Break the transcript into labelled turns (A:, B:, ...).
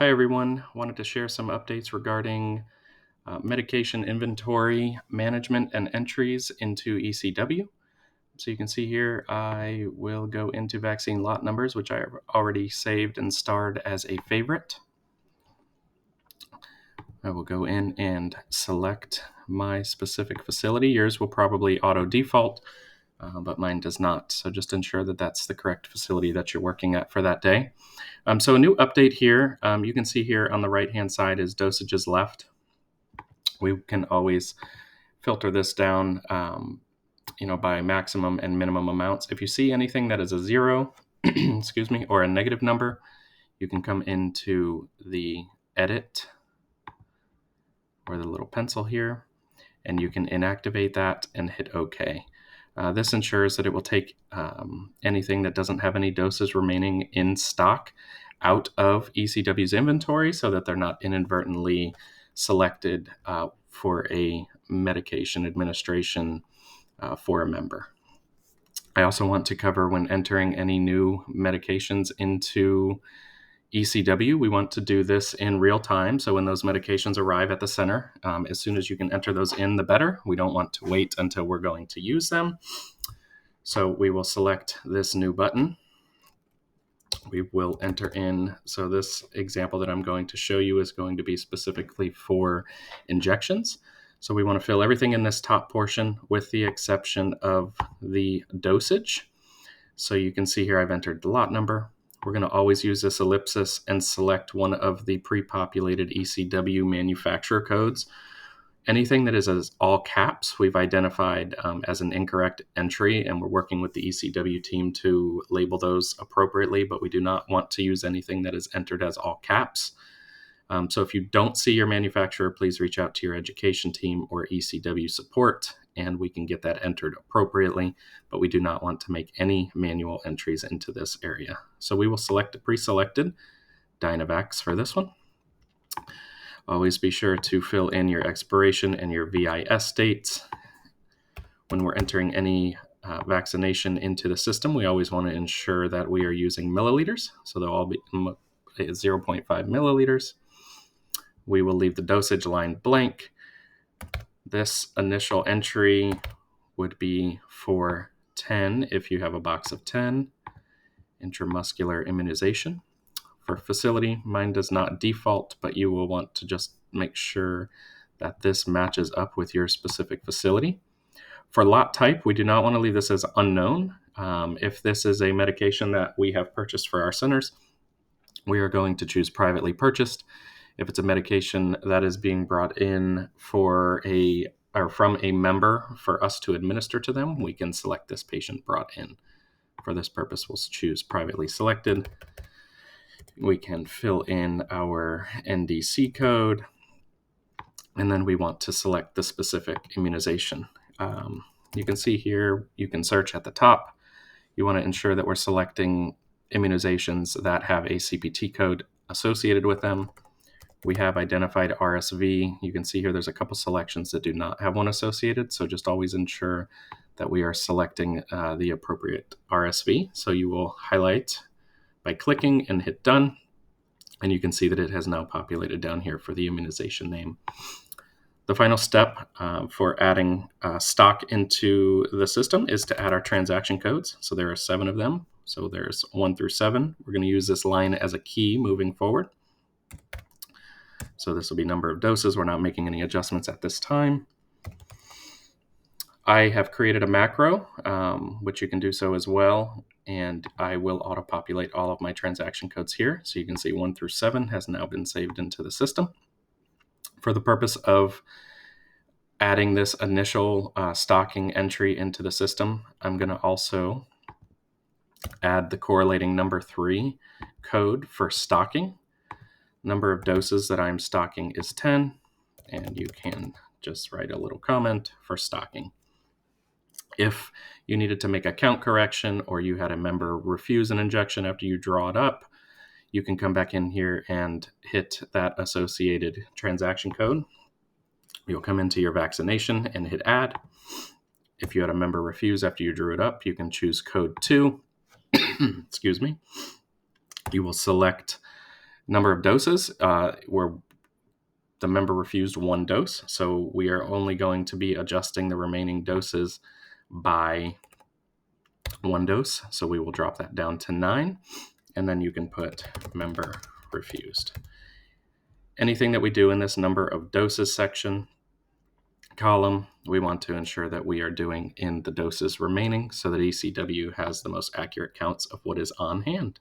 A: Hi, everyone. Wanted to share some updates regarding medication inventory management and entries into ECW. So you can see here, I will go into vaccine lot numbers, which I have already saved and starred as a favorite. I will go in and select my specific facility. Yours will probably auto default, but mine does not. So just ensure that that's the correct facility that you're working at for that day. So a new update here, you can see here on the right-hand side is dosages left. We can always filter this down, by maximum and minimum amounts. If you see anything that is a zero, excuse me, or a negative number, you can come into the edit or the little pencil here, and you can inactivate that and hit OK. This ensures that it will take anything that doesn't have any doses remaining in stock out of ECW's inventory so that they're not inadvertently selected for a medication administration for a member. I also want to cover when entering any new medications into ECW. We want to do this in real time. So when those medications arrive at the center, as soon as you can enter those in, the better. We don't want to wait until we're going to use them. So we will select this new button. We will enter in. So this example that I'm going to show you is going to be specifically for injections. So we want to fill everything in this top portion with the exception of the dosage. So you can see here I've entered the lot number. We're going to always use this ellipsis and select one of the pre-populated ECW manufacturer codes. Anything that is as all caps, we've identified as an incorrect entry, and we're working with the ECW team to label those appropriately, but we do not want to use anything that is entered as all caps. So if you don't see your manufacturer, please reach out to your education team or ECW support, and we can get that entered appropriately, but we do not want to make any manual entries into this area. So we will select a pre-selected Dynavax for this one. Always be sure to fill in your expiration and your VIS dates. When we're entering any vaccination into the system, we always want to ensure that we are using milliliters, so they'll all be 0.5 milliliters. We will leave the dosage line blank. This initial entry would be for 10 if you have a box of 10 intramuscular immunization. For facility, mine does not default, but you will want to just make sure that this matches up with your specific facility. For lot type, we do not want to leave this as unknown. If this is a medication that we have purchased for our centers, we are going to choose privately purchased. If it's a medication that is being brought in from a member for us to administer to them, we can select this patient brought in. For this purpose, we'll choose privately selected. We can fill in our NDC code, and then we want to select the specific immunization. You can see here, you can search at the top. You want to ensure that we're selecting immunizations that have a CPT code associated with them. We have identified RSV. You can see here there's a couple selections that do not have one associated, so just always ensure that we are selecting the appropriate RSV. So you will highlight by clicking and hit done, and you can see that it has now populated down here for the immunization name. The final step for adding stock into the system is to add our transaction codes. So there are 7 of them. So there's 1 through 7. We're going to use this line as a key moving forward. So this will be number of doses. We're not making any adjustments at this time. I have created a macro, which you can do so as well, and I will auto-populate all of my transaction codes here. So you can see 1 through 7 has now been saved into the system. For the purpose of adding this initial stocking entry into the system, I'm going to also add the correlating number 3 code for stocking. Number of doses that I'm stocking is 10, and you can just write a little comment for stocking. If you needed to make a count correction or you had a member refuse an injection after you draw it up, you can come back in here and hit that associated transaction code. You'll come into your vaccination and hit add. If you had a member refuse after you drew it up, you can choose code 2. Excuse me. You will select Number of doses, where the member refused 1 dose, so we are only going to be adjusting the remaining doses by 1 dose. So we will drop that down to 9, and then you can put member refused. Anything that we do in this number of doses section column, we want to ensure that we are doing in the doses remaining so that ECW has the most accurate counts of what is on hand.